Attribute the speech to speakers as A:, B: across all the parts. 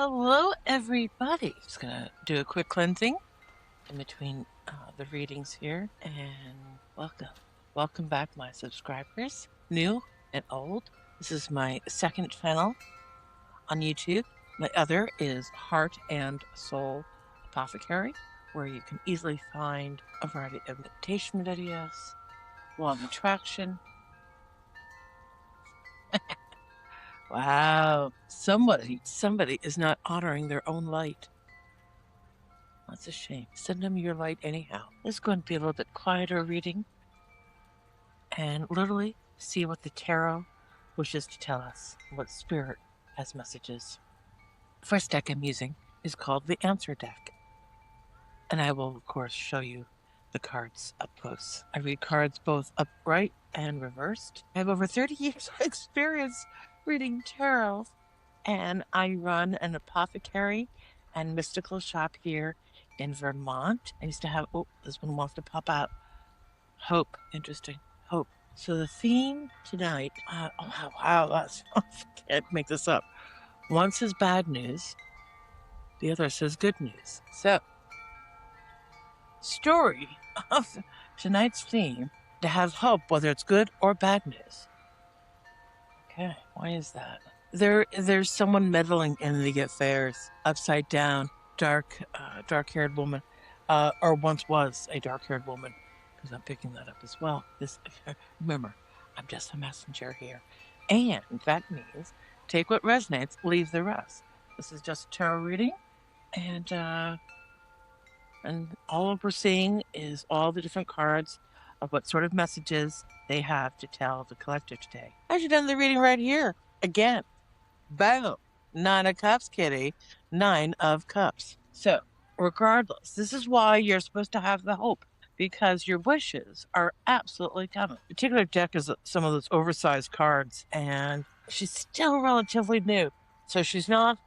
A: Hello, everybody. Just gonna do a quick cleansing in between the readings here, and welcome back, my subscribers, new and old. This is my second channel on YouTube. My other is Heart and Soul Apothecary, where you can easily find a variety of meditation videos, law of attraction. Wow, somebody is not honoring their own light. That's a shame. Send them your light anyhow. This is going to be a little bit quieter reading and literally see what the tarot wishes to tell us, what spirit has messages. First deck I'm using is called the Answer deck, and I will of course show you the cards up close. I read cards both upright and reversed. I have over 30 years of experience reading tarot, and I run an apothecary and mystical shop here in Vermont. I used to have, oh, this one wants to pop out. Hope. Interesting. Hope. So the theme tonight, wow, that's, I can't make this up. One says bad news, the other says good news. So, story of tonight's theme, to have hope, whether it's good or bad news. Okay, why is that? There's someone meddling in the affairs, upside down, dark-haired woman, or once was a dark-haired woman, because I'm picking that up as well. Remember, I'm just a messenger here, and that means take what resonates, leave the rest. This is just a tarot reading, and all we're seeing is all the different cards of what sort of messages they have to tell the collector today. I should end the reading right here again. Boom. 9 of Cups, kitty. 9 of Cups. So, regardless, this is why you're supposed to have the hope, because your wishes are absolutely coming. The particular deck is some of those oversized cards, and she's still relatively new, so she's not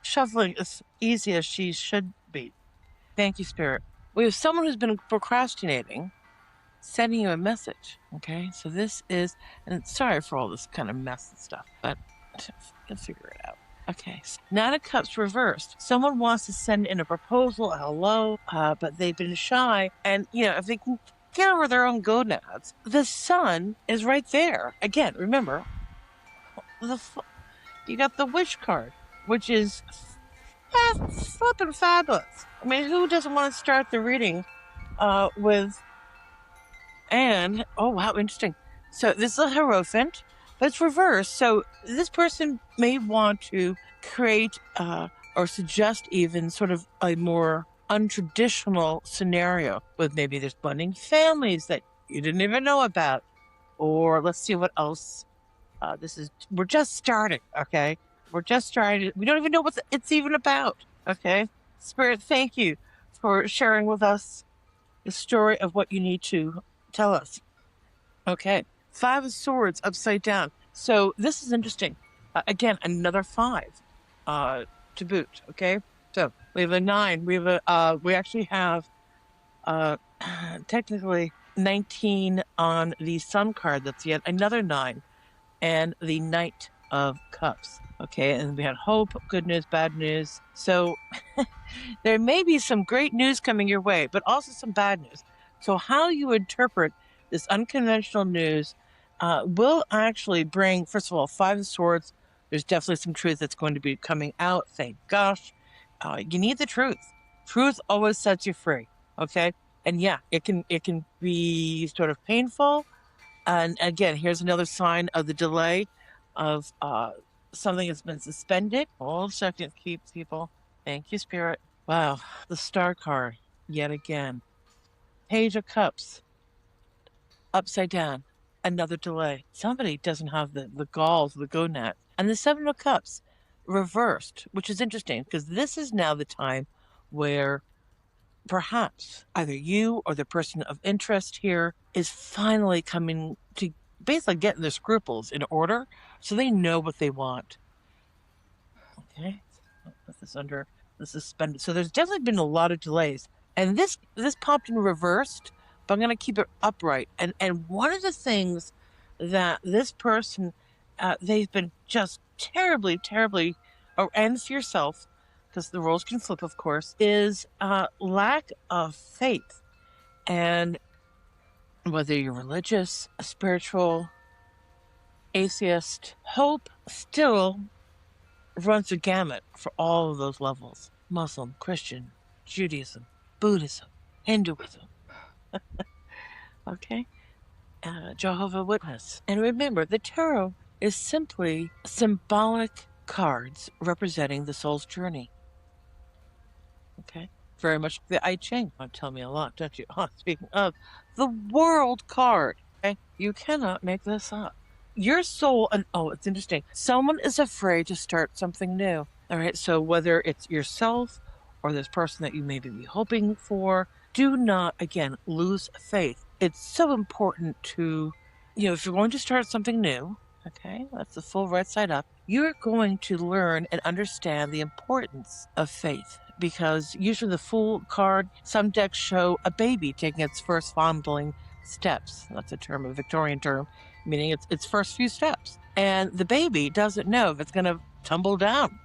A: shuffling as easy as she should be. Thank you, Spirit. We have someone who's been procrastinating, sending you a message, okay? So this is, and sorry for all this kind of mess and stuff, but you'll figure it out. Okay, so 9 of Cups reversed. Someone wants to send in a proposal, a hello, but they've been shy, and, if they can get over their own gonads, the sun is right there. Again, remember, you got the Wish card, which is flippin' fabulous. I mean, who doesn't want to start the reading with... And, oh, wow, interesting. So this is a Hierophant, but it's reversed. So this person may want to create or suggest even sort of a more untraditional scenario with maybe there's blending families that you didn't even know about. Or let's see what else. We're just starting, okay? We're just starting. We don't even know what it's even about, okay? Spirit, thank you for sharing with us the story of what you need to tell us. Okay. 5 of Swords upside down. So this is interesting. Again, another 5 to boot. Okay. So we have a 9. We actually have technically 19 on the Sun card. That's yet another 9, and the Knight of Cups. Okay, and we had hope, good news, bad news. So there may be some great news coming your way, but also some bad news. So how you interpret this unconventional news will actually bring, first of all, 5 of Swords. There's definitely some truth that's going to be coming out. Thank gosh. You need the truth. Truth always sets you free. Okay, and yeah, it can be sort of painful. And again, here's another sign of the delay of something that's been suspended. Hold a second, keep people. Thank you, Spirit. Wow, the Star card yet again. Page of Cups, upside down, another delay. Somebody doesn't have the galls, the gonad. And the 7 of Cups, reversed, which is interesting, because this is now the time where perhaps either you or the person of interest here is finally coming to basically getting their scruples in order, so they know what they want. Okay, put this under the suspended. So there's definitely been a lot of delays. And this popped in reversed, but I'm going to keep it upright. And one of the things that this person, they've been just terribly, terribly, and for yourself, because the roles can flip, of course, is lack of faith. And whether you're religious, spiritual, atheist, hope still runs a gamut for all of those levels: Muslim, Christian, Judaism, Buddhism, Hinduism. Okay? Jehovah's Witness. And remember, the tarot is simply symbolic cards representing the soul's journey. Okay? Very much the I Ching. Oh, tell me a lot, don't you? Oh, speaking of, the World card. Okay? You cannot make this up. Your soul, and oh, it's interesting. Someone is afraid to start something new. All right, so whether it's yourself or this person that you may be hoping for, do not, again, lose faith. It's so important to, if you're going to start something new, okay, that's the full right side up, you're going to learn and understand the importance of faith. Because usually the Fool card, some decks show a baby taking its first fondling steps. That's a Victorian term, meaning its first few steps. And the baby doesn't know if it's going to tumble down.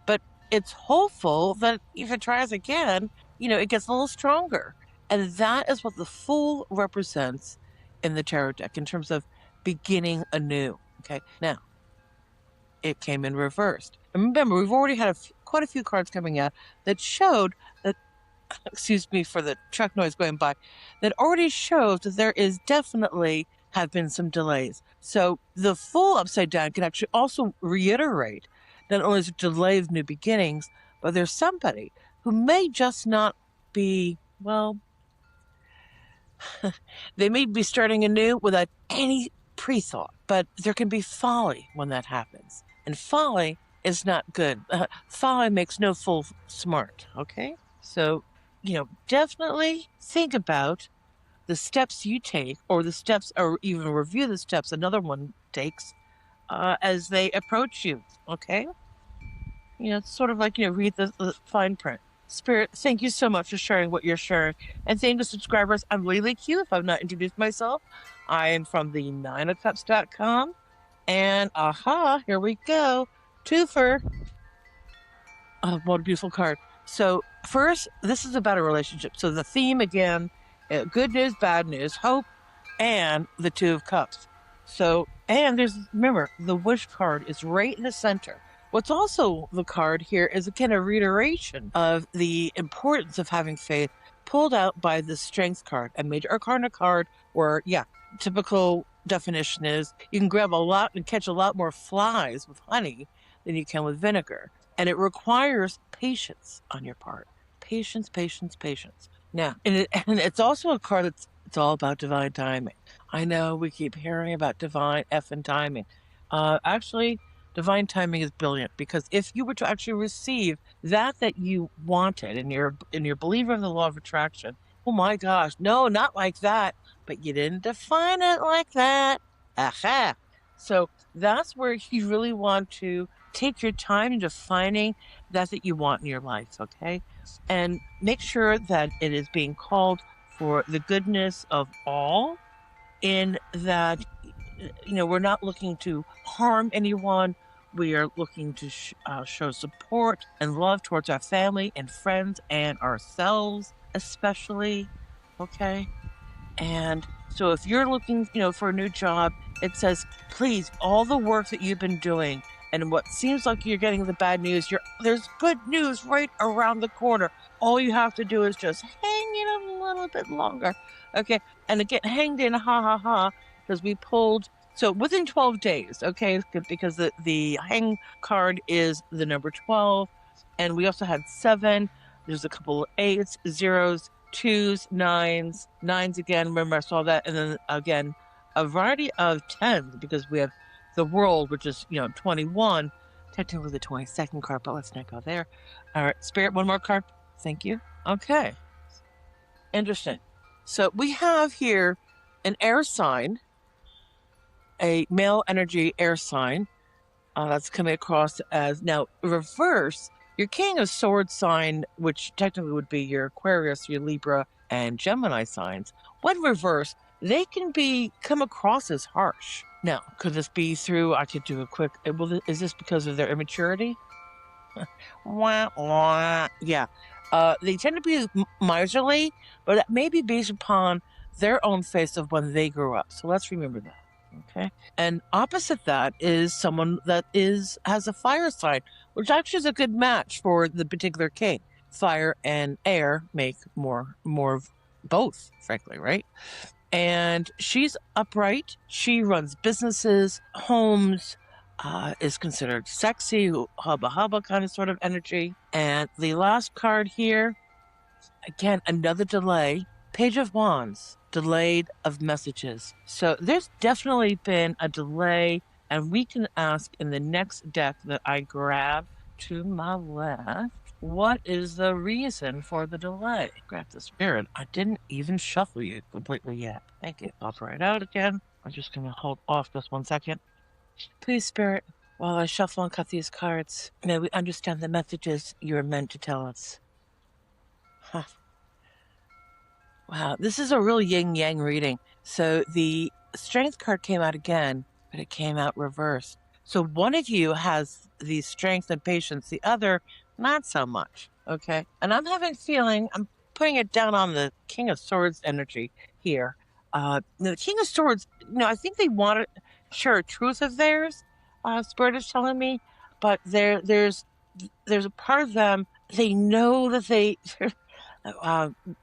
A: But it's hopeful that if it tries again, it gets a little stronger. And that is what the Fool represents in the tarot deck in terms of beginning anew. Okay, now, it came in reversed. And remember, we've already had quite a few cards coming out that showed that, excuse me for the truck noise going by, that already shows that there is definitely have been some delays. So the Fool upside down can actually also reiterate not only is a delay of new beginnings, but there's somebody who may just not be, well, they may be starting anew without any pre-thought, but there can be folly when that happens. And folly is not good. Folly makes no fool smart, okay? So, definitely think about the steps you take, or the steps, or even review the steps another one takes as they approach you, okay? It's sort of like, read the fine print. Spirit, thank you so much for sharing what you're sharing. And thank you, subscribers. I'm LeeLee Q. If I've not introduced myself, I am from the nineofcups.com. And here we go. Twofer. Oh, what a beautiful card. So first, this is about a relationship. So the theme again, good news, bad news, hope, and the Two of Cups. So, and remember, the Wish card is right in the center. What's also the card here is again a reiteration of the importance of having faith, pulled out by the Strength card, a Major Arcana card where, typical definition is you can grab a lot and catch a lot more flies with honey than you can with vinegar. And it requires patience on your part. Patience, patience, patience. Now, and it's also a card it's all about divine timing. I know we keep hearing about divine effing timing. Actually, divine timing is brilliant, because if you were to actually receive that you wanted, and you're a believer in the law of attraction, oh my gosh, no, not like that, but you didn't define it like that. Aha! So that's where you really want to take your time in defining that you want in your life, okay? And make sure that it is being called for the goodness of all, in that, we're not looking to harm anyone. We are looking to show support and love towards our family and friends and ourselves, especially, okay? And so if you're looking, for a new job, it says, please, all the work that you've been doing, and what seems like you're getting the bad news, there's good news right around the corner. All you have to do is just hang in a little bit longer, okay? And again, hanged in, because we pulled, so within 12 days, okay? Because the hang card is the number 12, and we also had 7. There's a couple of 8s, 0s, 2s, 9s again. Remember, I saw that. And then again, a variety of 10s, because we have the World, which is, 21, technically the 22nd card, but let's not go there. All right, Spirit, one more card. Thank you. Okay. Interesting. So we have here an air sign, a male energy air sign, that's coming across as, now, reverse, your King of Swords sign, which technically would be your Aquarius, your Libra, and Gemini signs. When reversed, they can come across as harsh. Now, could this be through, I could do a quick, is this because of their immaturity? Wah, wah. Yeah. They tend to be miserly, but that may be based upon their own face of when they grew up. So let's remember that. Okay. And opposite that is someone that has a fire sign, which actually is a good match for the particular king. Fire and air make more of both, frankly, right? And she's upright. She runs businesses, homes, is considered sexy, hubba hubba kind of sort of energy. And the last card here, again, another delay. Page of Wands, delayed of messages. So there's definitely been a delay, and we can ask in the next deck that I grab to my left, what is the reason for the delay? Grab the spirit. I didn't even shuffle you completely yet. Thank you. Pop right out again. I'm just going to hold off just 1 second. Please, spirit, while I shuffle and cut these cards, may we understand the messages you are meant to tell us. Huh. Wow, this is a real yin-yang reading. So the strength card came out again, but it came out reversed. So one of you has the strength and patience, the other not so much, okay? And I'm having feeling, I'm putting it down on the King of Swords energy here. The King of Swords, I think they want to share a truth of theirs, Spirit is telling me, but there's a part of them, they know that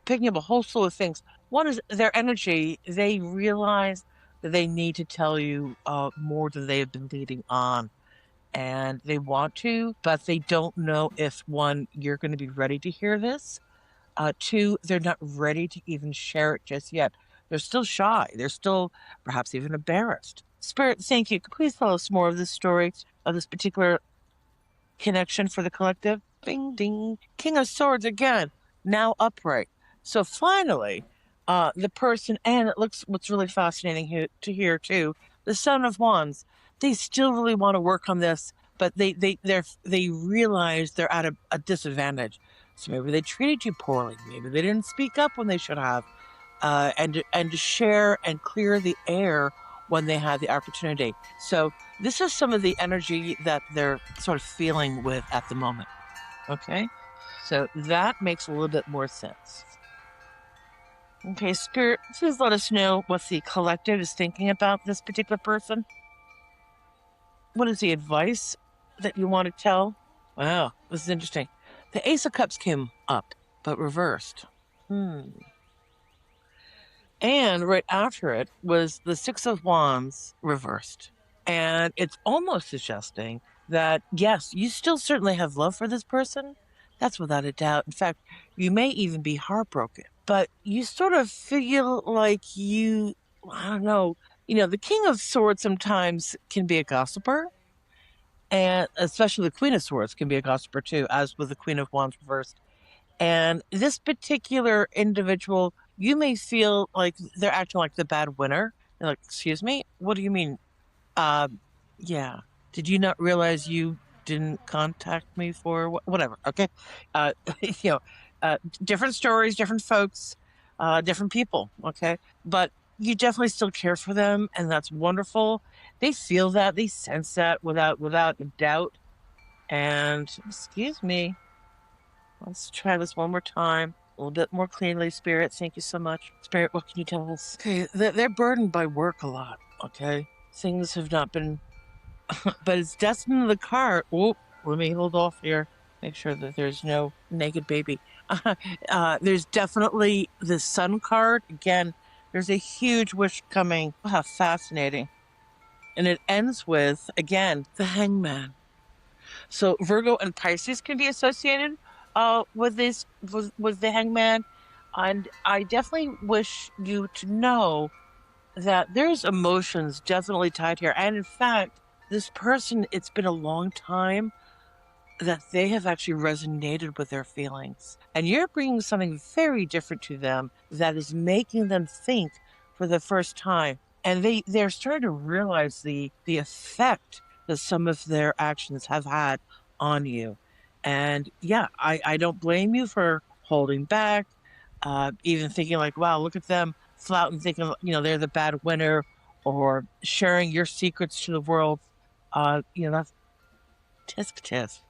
A: picking up a whole slew of things. One is their energy. They realize that they need to tell you more than they have been leading on. And they want to, but they don't know if, one, you're going to be ready to hear this. Two, they're not ready to even share it just yet. They're still shy. They're still perhaps even embarrassed. Spirit, thank you. Please tell us more of this story, of this particular connection for the collective. Ding, ding. King of Swords again, now upright. So finally, the person, and it looks, what's really fascinating to hear too, the Son of Wands, they still really want to work on this, but they realize they're at a disadvantage. So maybe they treated you poorly. Maybe they didn't speak up when they should have, and to share and clear the air when they had the opportunity. So this is some of the energy that they're sort of feeling with at the moment. Okay, so that makes a little bit more sense. Okay, Spirit, please let us know what the collective is thinking about this particular person. What is the advice that you want to tell? Wow, this is interesting. The Ace of Cups came up, but reversed. And right after it was the Six of Wands reversed. And it's almost suggesting that, yes, you still certainly have love for this person. That's without a doubt. In fact, you may even be heartbroken. But you sort of feel like I don't know, the King of Swords sometimes can be a gossiper. And especially the Queen of Swords can be a gossiper too, as with the Queen of Wands reversed. And this particular individual, you may feel like they're acting like the bad winner. They're like, excuse me? What do you mean? Yeah. Did you not realize you didn't contact me for whatever? Okay. Different stories, different folks, different people. Okay. But you definitely still care for them, and that's wonderful. They feel that, they sense that without a doubt. And excuse me. Let's try this one more time. A little bit more cleanly, Spirit. Thank you so much. Spirit, what can you tell us? Okay, they're burdened by work a lot, okay? Things have not been... but it's destined to the card. Oh, let me hold off here. Make sure that there's no naked baby. There's definitely the Sun card. Again, there's a huge wish coming. Oh, how fascinating. And it ends with, again, the Hangman. So Virgo and Pisces can be associated with this, with the Hangman. And I definitely wish you to know that there's emotions definitely tied here. And in fact, this person, it's been a long time that they have actually resonated with their feelings. And you're bringing something very different to them that is making them think for the first time. And they're starting to realize the effect that some of their actions have had on you. And yeah, I don't blame you for holding back, even thinking like, wow, look at them flouting, thinking, they're the bad winner, or sharing your secrets to the world, that's tisk tisk.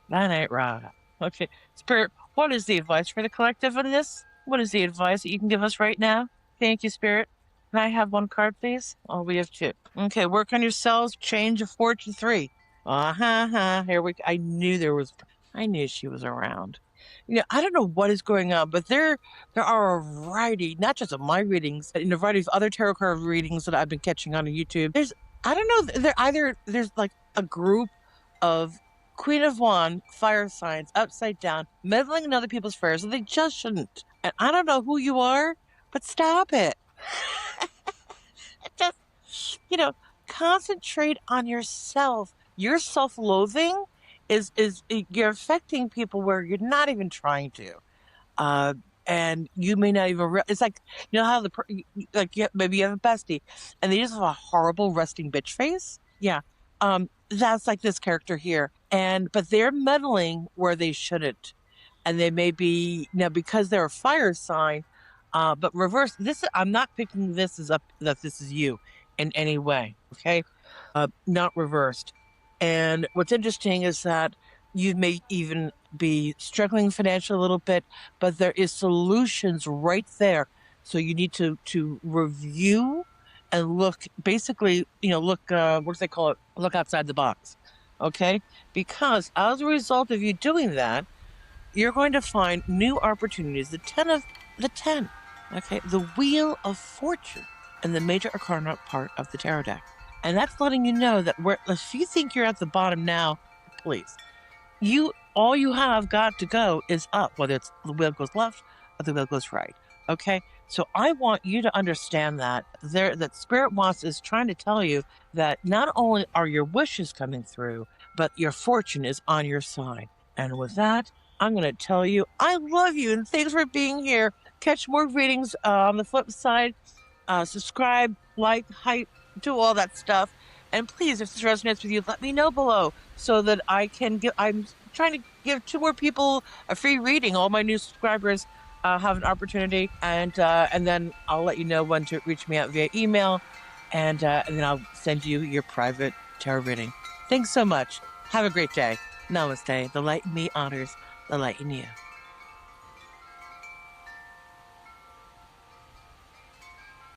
A: That ain't right. Okay, Spirit, what is the advice for the collective in this? What is the advice that you can give us right now? Thank you, Spirit. Can I have one card, please? Oh, we have two. Okay, work on yourselves. Change of fortune 3. Here we. I knew there was. I knew she was around. I don't know what is going on, but there are a variety, not just of my readings, but in a variety of other tarot card readings that I've been catching on YouTube. I don't know. There's like a group of Queen of Wands, fire signs, upside down, meddling in other people's affairs, and they just shouldn't. And I don't know who you are, but stop it. Just, concentrate on yourself. Your self-loathing is you're affecting people where you're not even trying to. And you may not even it's like, how maybe you have a bestie and they just have a horrible resting bitch face. Yeah. That's like this character here. But they're meddling where they shouldn't. And they may be, because they're a fire sign, but reverse this. I'm not picking this as up that this is you in any way. Okay. Not reversed. And what's interesting is that you may even be struggling financially a little bit, but there is solutions right there. So you need to review and look, basically, look, what do they call it? Look outside the box. Okay. Because as a result of you doing that, you're going to find new opportunities. The 10. Okay. The Wheel of Fortune and the major arcana part of the tarot deck. And that's letting you know that if you think you're at the bottom now, please, all you have got to go is up, whether it's the wheel goes left or the wheel goes right. Okay. So I want you to understand that Spirit Wants is trying to tell you that not only are your wishes coming through, but your fortune is on your side. And with that, I'm going to tell you, I love you and thanks for being here. Catch more readings on the flip side. Subscribe, like, hype, do all that stuff. And please, if this resonates with you, let me know below so that I can I'm trying to give 2 more people a free reading. All my new subscribers have an opportunity, and then I'll let you know when to reach me out via email, and then I'll send you your private tarot reading. Thanks so much. Have a great day. Namaste. The light in me honors the light in you.